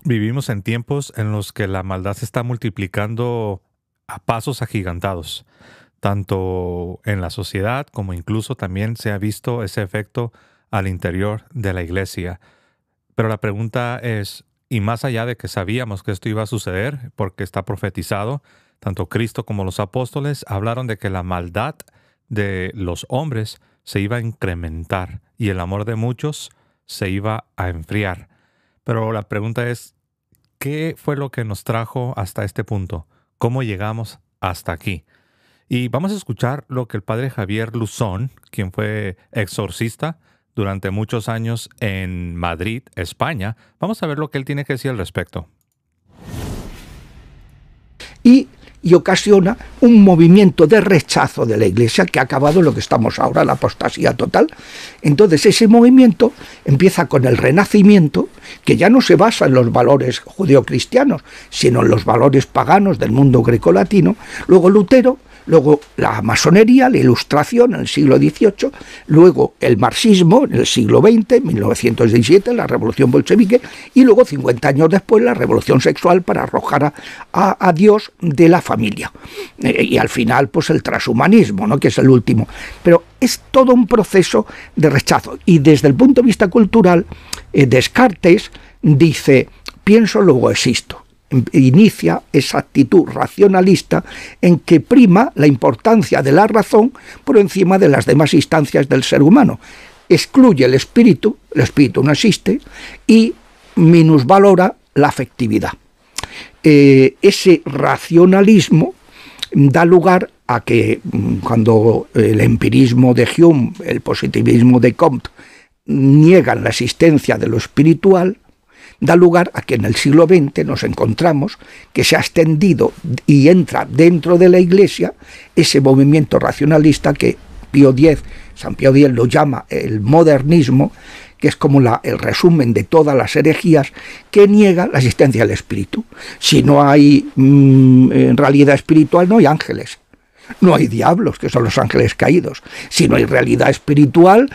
Vivimos en tiempos en los que la maldad se está multiplicando a pasos agigantados, tanto en la sociedad como incluso también se ha visto ese efecto al interior de la iglesia. Pero la pregunta es, y más allá de que sabíamos que esto iba a suceder, porque está profetizado, tanto Cristo como los apóstoles hablaron de que la maldad de los hombres se iba a incrementar y el amor de muchos se iba a enfriar. Pero la pregunta es, ¿qué fue lo que nos trajo hasta este punto? ¿Cómo llegamos hasta aquí? Y vamos a escuchar lo que el padre Javier Luzón, quien fue exorcista durante muchos años en Madrid, España, vamos a ver lo que él tiene que decir al respecto. Y ocasiona un movimiento de rechazo de la Iglesia que ha acabado en lo que estamos ahora, la apostasía total. Entonces ese movimiento empieza con el Renacimiento, que ya no se basa en los valores judeocristianos, sino en los valores paganos del mundo grecolatino. Luego Lutero, luego la masonería, la ilustración en el siglo XVIII, luego el marxismo en el siglo XX, 1917, la revolución bolchevique, y luego 50 años después la revolución sexual para arrojar a Dios de la familia. Y al final pues el transhumanismo, ¿no?, que es el último. Pero es todo un proceso de rechazo. Y desde el punto de vista cultural, Descartes dice, pienso, luego existo. Inicia esa actitud racionalista en que prima la importancia de la razón por encima de las demás instancias del ser humano. Excluye el espíritu no existe, y minusvalora la afectividad. Ese racionalismo da lugar a que cuando el empirismo de Hume, el positivismo de Comte, niegan la existencia de lo espiritual, da lugar a que en el siglo XX nos encontramos que se ha extendido y entra dentro de la Iglesia ese movimiento racionalista que San Pío X lo llama el modernismo, que es como el resumen de todas las herejías, que niega la existencia del espíritu. Si no hay realidad espiritual, no hay ángeles. No hay diablos, que son los ángeles caídos. Si no hay realidad espiritual,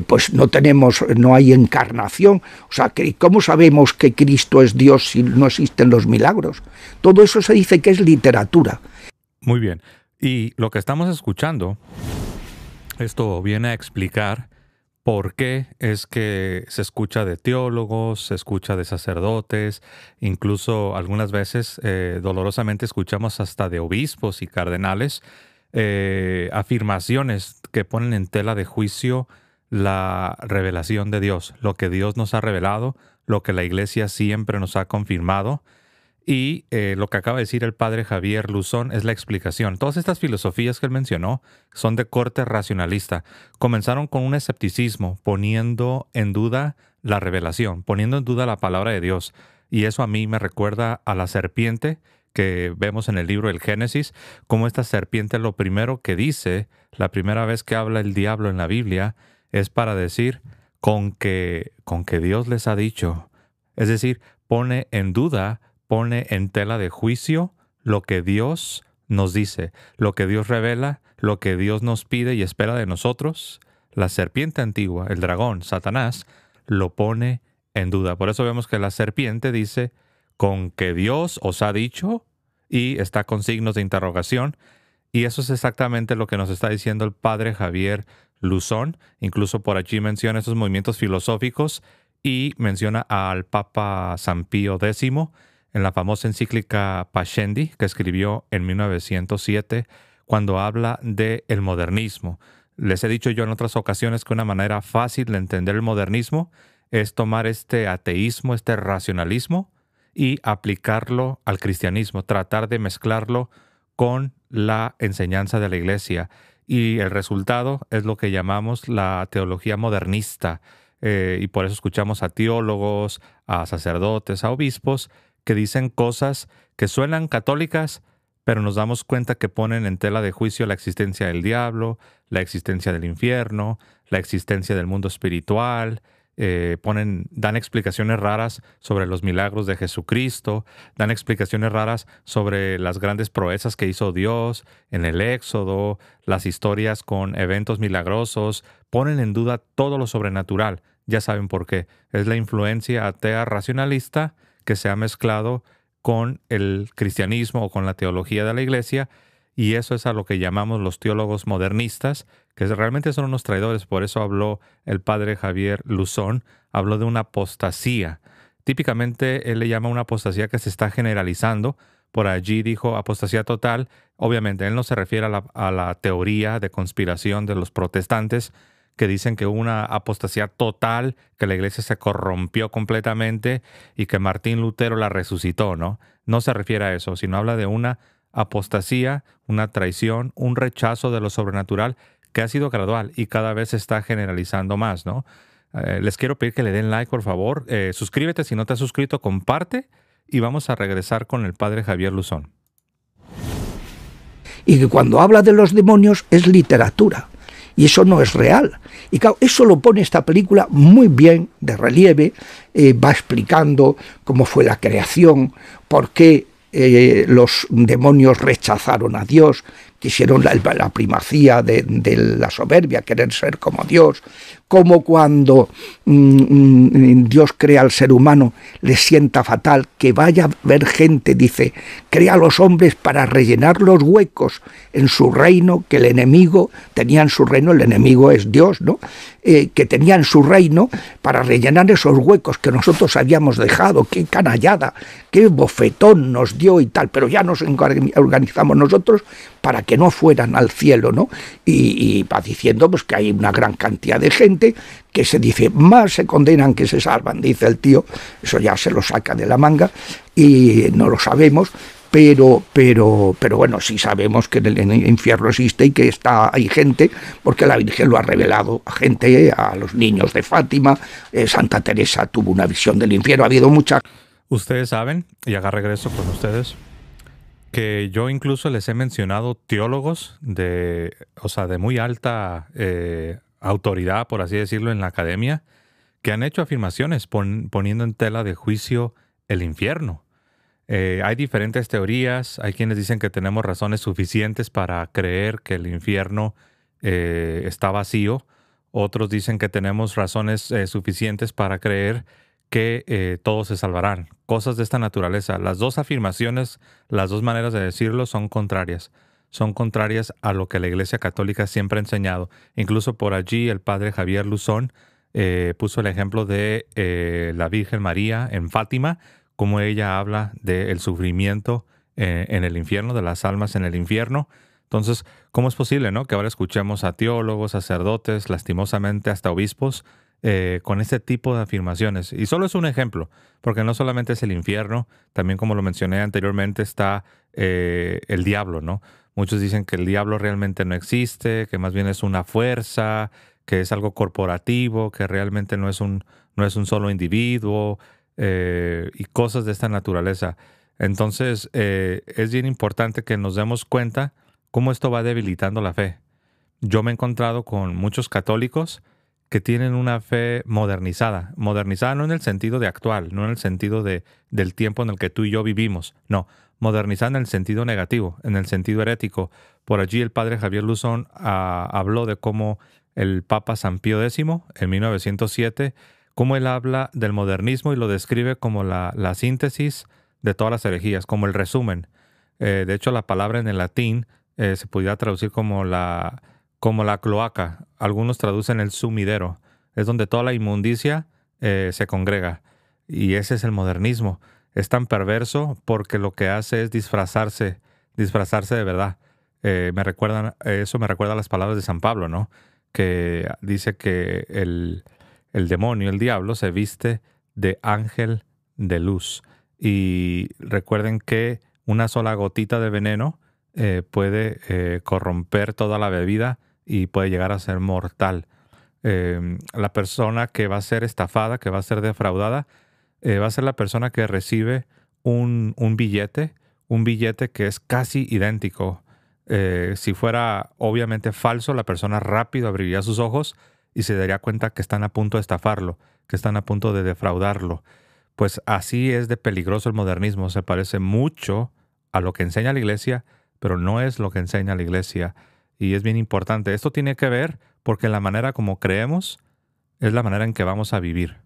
pues no hay encarnación. O sea, ¿cómo sabemos que Cristo es Dios si no existen los milagros? Todo eso se dice que es literatura. Muy bien. Y lo que estamos escuchando, esto viene a explicar por qué es que se escucha de teólogos, se escucha de sacerdotes, incluso algunas veces dolorosamente escuchamos hasta de obispos y cardenales, afirmaciones que ponen en tela de juicio la revelación de Dios, lo que Dios nos ha revelado, lo que la Iglesia siempre nos ha confirmado. Y lo que acaba de decir el padre Javier Luzón es la explicación. Todas estas filosofías que él mencionó son de corte racionalista. Comenzaron con un escepticismo, poniendo en duda la revelación, poniendo en duda la palabra de Dios. Y eso a mí me recuerda a la serpiente que vemos en el libro del Génesis, como esta serpiente lo primero que dice, la primera vez que habla el diablo en la Biblia, es para decir con que Dios les ha dicho. Es decir, pone en duda, pone en tela de juicio lo que Dios nos dice, lo que Dios revela, lo que Dios nos pide y espera de nosotros. La serpiente antigua, el dragón, Satanás, lo pone en duda. Por eso vemos que la serpiente dice, con que Dios os ha dicho, y está con signos de interrogación. Y eso es exactamente lo que nos está diciendo el padre Javier Luzón. Incluso por allí menciona esos movimientos filosóficos y menciona al Papa San Pío X en la famosa encíclica Pascendi, que escribió en 1907, cuando habla del modernismo. Les he dicho yo en otras ocasiones que una manera fácil de entender el modernismo es tomar este ateísmo, este racionalismo, y aplicarlo al cristianismo, tratar de mezclarlo con la enseñanza de la Iglesia. Y el resultado es lo que llamamos la teología modernista. Y por eso escuchamos a teólogos, a sacerdotes, a obispos, que dicen cosas que suenan católicas, pero nos damos cuenta que ponen en tela de juicio la existencia del diablo, la existencia del infierno, la existencia del mundo espiritual, dan explicaciones raras sobre los milagros de Jesucristo, dan explicaciones raras sobre las grandes proezas que hizo Dios en el Éxodo, las historias con eventos milagrosos, ponen en duda todo lo sobrenatural. Ya saben por qué. Es la influencia atea racionalista que se ha mezclado con el cristianismo o con la teología de la iglesia, y eso es a lo que llamamos los teólogos modernistas, que realmente son unos traidores. Por eso habló el padre Javier Luzón, habló de una apostasía. Típicamente él le llama una apostasía que se está generalizando. Por allí dijo apostasía total. Obviamente él no se refiere a la teoría de conspiración de los protestantes, que dicen que hubo una apostasía total, que la iglesia se corrompió completamente y que Martín Lutero la resucitó, ¿no? No se refiere a eso, sino habla de una apostasía, una traición, un rechazo de lo sobrenatural que ha sido gradual y cada vez se está generalizando más, ¿no? Les quiero pedir que le den like, por favor. Suscríbete si no te has suscrito, comparte y vamos a regresar con el padre Javier Luzón. Y que cuando habla de los demonios es literatura. Y eso no es real. Y claro, eso lo pone esta película muy bien de relieve, va explicando cómo fue la creación, por qué los demonios rechazaron a Dios, quisieron la primacía de la soberbia, querer ser como Dios, como cuando Dios crea al ser humano, le sienta fatal que vaya a ver gente, dice, crea a los hombres para rellenar los huecos en su reino, que el enemigo tenía en su reino, el enemigo es Dios, ¿no? Que tenía en su reino para rellenar esos huecos que nosotros habíamos dejado, qué canallada, qué bofetón nos dio y tal, pero ya nos organizamos nosotros para que no fueran al cielo, ¿no? Y va diciendo pues, que hay una gran cantidad de gente que se dice, más se condenan que se salvan, dice el tío, eso ya se lo saca de la manga y no lo sabemos, pero bueno, sí sabemos que el infierno existe y que hay gente, porque la Virgen lo ha revelado a gente, a los niños de Fátima, Santa Teresa tuvo una visión del infierno, ha habido muchas... Ustedes saben, y acá regreso con ustedes, que yo incluso les he mencionado teólogos de muy alta autoridad, por así decirlo, en la academia, que han hecho afirmaciones poniendo en tela de juicio el infierno. Hay diferentes teorías, hay quienes dicen que tenemos razones suficientes para creer que el infierno está vacío, otros dicen que tenemos razones suficientes para creer que todos se salvarán. Cosas de esta naturaleza. Las dos afirmaciones, las dos maneras de decirlo son contrarias. Son contrarias a lo que la Iglesia Católica siempre ha enseñado. Incluso por allí el padre Javier Luzón puso el ejemplo de la Virgen María en Fátima, como ella habla del sufrimiento en el infierno, de las almas en el infierno. Entonces, ¿cómo es posible, no? Que ahora escuchemos a teólogos, sacerdotes, lastimosamente hasta obispos, con este tipo de afirmaciones? Y solo es un ejemplo, porque no solamente es el infierno, también como lo mencioné anteriormente está el diablo, ¿no? Muchos dicen que el diablo realmente no existe, que más bien es una fuerza, que es algo corporativo, que realmente no es un solo individuo, y cosas de esta naturaleza. Entonces, es bien importante que nos demos cuenta cómo esto va debilitando la fe. Yo me he encontrado con muchos católicos que tienen una fe modernizada. Modernizada no en el sentido de actual, no en el sentido del tiempo en el que tú y yo vivimos. No, modernizada en el sentido negativo, en el sentido herético. Por allí el padre Javier Luzón habló de cómo el Papa San Pío X, en 1907, cómo él habla del modernismo y lo describe como la síntesis de todas las herejías, como el resumen. De hecho, la palabra en el latín se pudiera traducir como la cloaca. Algunos traducen el sumidero. Es donde toda la inmundicia se congrega. Y ese es el modernismo. Es tan perverso porque lo que hace es disfrazarse de verdad. Eso me recuerda a las palabras de San Pablo, ¿no? Que dice que el demonio, el diablo, se viste de ángel de luz. Y recuerden que una sola gotita de veneno puede corromper toda la bebida y puede llegar a ser mortal. La persona que va a ser estafada, que va a ser defraudada, va a ser la persona que recibe un billete que es casi idéntico. Si fuera obviamente falso, la persona rápido abriría sus ojos y se daría cuenta que están a punto de estafarlo, que están a punto de defraudarlo. Pues así es de peligroso el modernismo. Se parece mucho a lo que enseña la Iglesia, pero no es lo que enseña la Iglesia. Y es bien importante. Esto tiene que ver porque la manera como creemos es la manera en que vamos a vivir.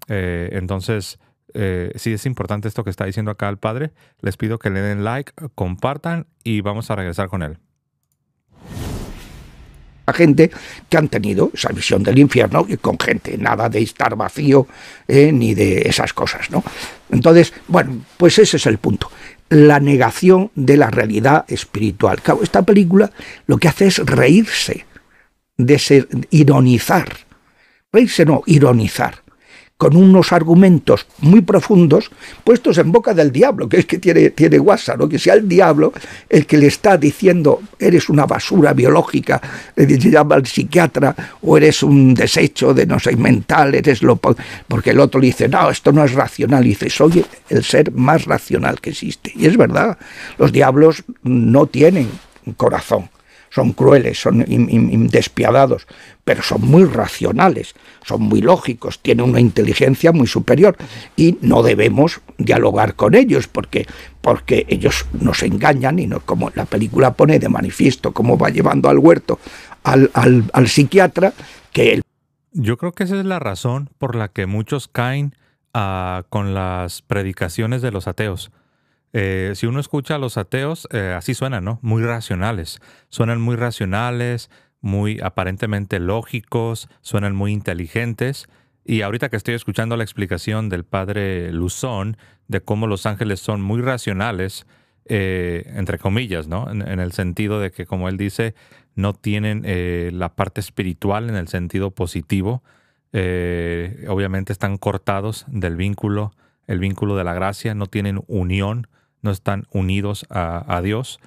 Entonces, sí es importante esto que está diciendo acá el padre. Les pido que le den like, compartan y vamos a regresar con él. A gente que han tenido esa visión del infierno y con gente, nada de estar vacío ni de esas cosas, ¿no? Entonces, bueno, pues ese es el punto. La negación de la realidad espiritual. Claro, esta película lo que hace es reírse, ironizar. Reírse no, ironizar. Con unos argumentos muy profundos puestos en boca del diablo, que es que tiene guasa, ¿no? Que sea el diablo el que le está diciendo eres una basura biológica, le llama al psiquiatra, o eres un desecho de no sé, mental, porque el otro le dice, no, esto no es racional, y dice, soy el ser más racional que existe. Y es verdad, los diablos no tienen corazón. Son crueles, son despiadados, pero son muy racionales, son muy lógicos, tienen una inteligencia muy superior y no debemos dialogar con ellos porque ellos nos engañan y como la película pone de manifiesto cómo va llevando al huerto al psiquiatra que él. Yo creo que esa es la razón por la que muchos caen con las predicaciones de los ateos. Si uno escucha a los ateos, así suenan, ¿no? Muy racionales. Suenan muy racionales, muy aparentemente lógicos, suenan muy inteligentes. Y ahorita que estoy escuchando la explicación del padre Luzón de cómo los ángeles son muy racionales, entre comillas, ¿no? En el sentido de que, como él dice, no tienen la parte espiritual en el sentido positivo. Obviamente están cortados del vínculo, el vínculo de la gracia, no tienen unión, no están unidos a Dios.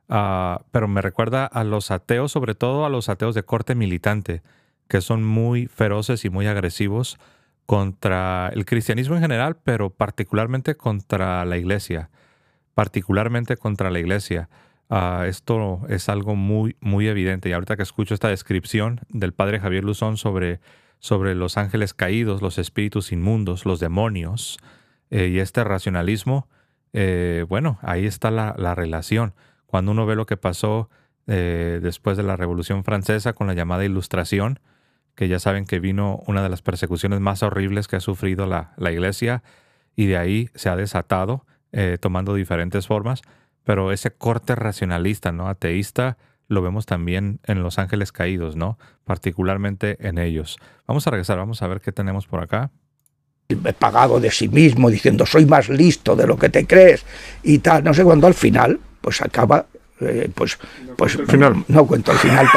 Pero me recuerda a los ateos, sobre todo a los ateos de corte militante, que son muy feroces y muy agresivos contra el cristianismo en general, pero particularmente contra la iglesia. Particularmente contra la iglesia. Esto es algo muy, muy evidente. Y ahorita que escucho esta descripción del padre Javier Luzón sobre los ángeles caídos, los espíritus inmundos, los demonios, y este racionalismo, bueno, ahí está la relación. Cuando uno ve lo que pasó después de la Revolución Francesa con la llamada Ilustración, que ya saben que vino una de las persecuciones más horribles que ha sufrido la iglesia, y de ahí se ha desatado, tomando diferentes formas, pero ese corte racionalista, ¿no? Ateísta, lo vemos también en los ángeles caídos, ¿no? Particularmente en ellos. Vamos a regresar, vamos a ver qué tenemos por acá. Pagado de sí mismo, diciendo soy más listo de lo que te crees y tal, no sé cuándo al final, pues acaba, pues al final, no cuento al final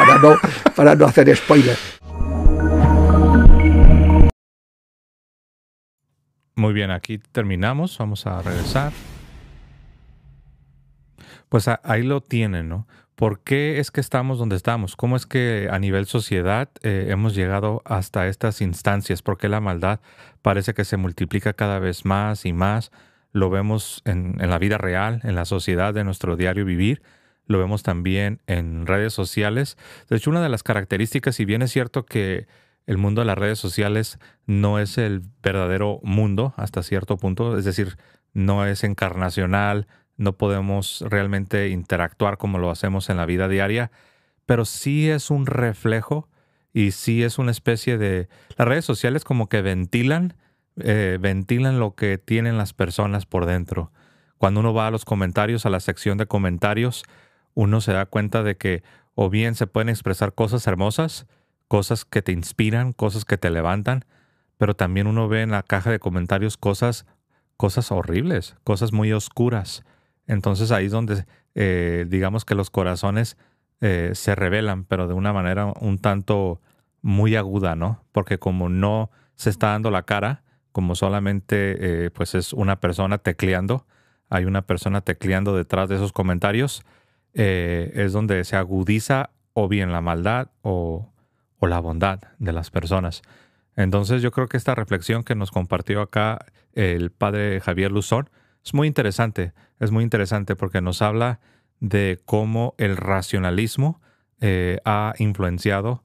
para no hacer spoiler. Muy bien, aquí terminamos, vamos a regresar. Pues ahí lo tienen, ¿no? ¿Por qué es que estamos donde estamos? ¿Cómo es que a nivel sociedad hemos llegado hasta estas instancias? ¿Por qué la maldad parece que se multiplica cada vez más y más? Lo vemos en la vida real, en la sociedad de nuestro diario vivir. Lo vemos también en redes sociales. De hecho, una de las características, si bien es cierto que el mundo de las redes sociales no es el verdadero mundo hasta cierto punto, es decir, no es encarnacional, no podemos realmente interactuar como lo hacemos en la vida diaria, pero sí es un reflejo y sí es una especie de... Las redes sociales como que ventilan lo que tienen las personas por dentro. Cuando uno va a los comentarios, a la sección de comentarios, uno se da cuenta de que o bien se pueden expresar cosas hermosas, cosas que te inspiran, cosas que te levantan, pero también uno ve en la caja de comentarios cosas horribles, cosas muy oscuras. Entonces ahí es donde digamos que los corazones se revelan, pero de una manera un tanto muy aguda, ¿no? Porque como no se está dando la cara, como solamente pues es una persona tecleando, hay una persona tecleando detrás de esos comentarios, es donde se agudiza o bien la maldad o la bondad de las personas. Entonces yo creo que esta reflexión que nos compartió acá el padre Javier Luzón es muy interesante porque nos habla de cómo el racionalismo ha influenciado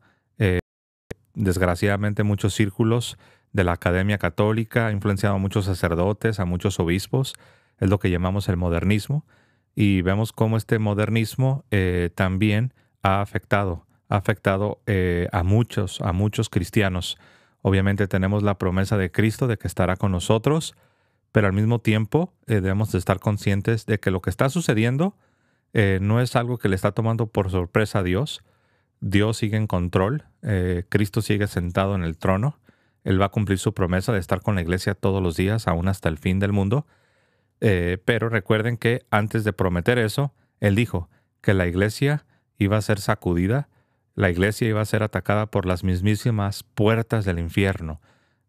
desgraciadamente muchos círculos de la academia católica, ha influenciado a muchos sacerdotes, a muchos obispos, es lo que llamamos el modernismo, y vemos cómo este modernismo también ha afectado a muchos cristianos. Obviamente tenemos la promesa de Cristo de que estará con nosotros, pero al mismo tiempo debemos de estar conscientes de que lo que está sucediendo no es algo que le está tomando por sorpresa a Dios. Dios sigue en control, Cristo sigue sentado en el trono, Él va a cumplir su promesa de estar con la iglesia todos los días, aún hasta el fin del mundo. Pero recuerden que antes de prometer eso, Él dijo que la iglesia iba a ser sacudida, la iglesia iba a ser atacada por las mismísimas puertas del infierno.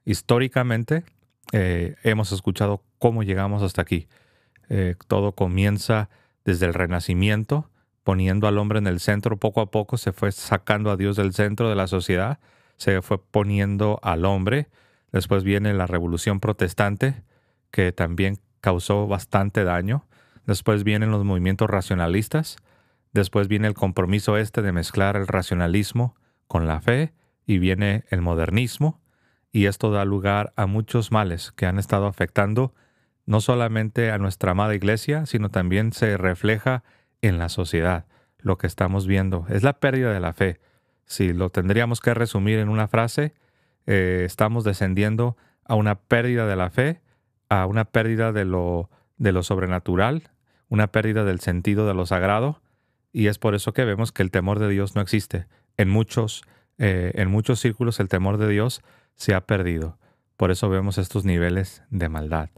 Históricamente hemos escuchado cómo llegamos hasta aquí. Todo comienza desde el Renacimiento, poniendo al hombre en el centro. Poco a poco se fue sacando a Dios del centro de la sociedad, se fue poniendo al hombre. Después viene la Revolución Protestante, que también causó bastante daño. Después vienen los movimientos racionalistas. Después viene el compromiso de mezclar el racionalismo con la fe, y viene el modernismo. Y esto da lugar a muchos males que han estado afectando no solamente a nuestra amada iglesia, sino también se refleja en la sociedad. Lo que estamos viendo es la pérdida de la fe. Si lo tendríamos que resumir en una frase, estamos descendiendo a una pérdida de la fe, a una pérdida de lo sobrenatural, una pérdida del sentido de lo sagrado, y es por eso que vemos que el temor de Dios no existe. En muchos círculos el temor de Dios se ha perdido. Por eso vemos estos niveles de maldad.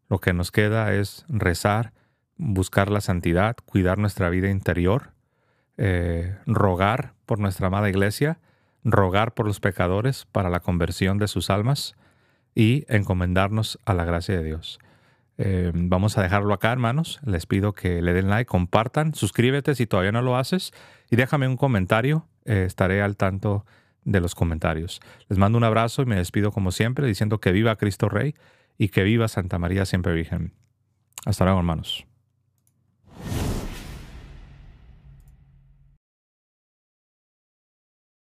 Lo que nos queda es rezar, buscar la santidad, cuidar nuestra vida interior, rogar por nuestra amada iglesia, rogar por los pecadores para la conversión de sus almas y encomendarnos a la gracia de Dios. Vamos a dejarlo acá, hermanos. Les pido que le den like, compartan, suscríbete si todavía no lo haces y déjame un comentario. Estaré al tanto de los comentarios. Les mando un abrazo y me despido como siempre diciendo que viva Cristo Rey y que viva Santa María Siempre Virgen. Hasta luego, hermanos.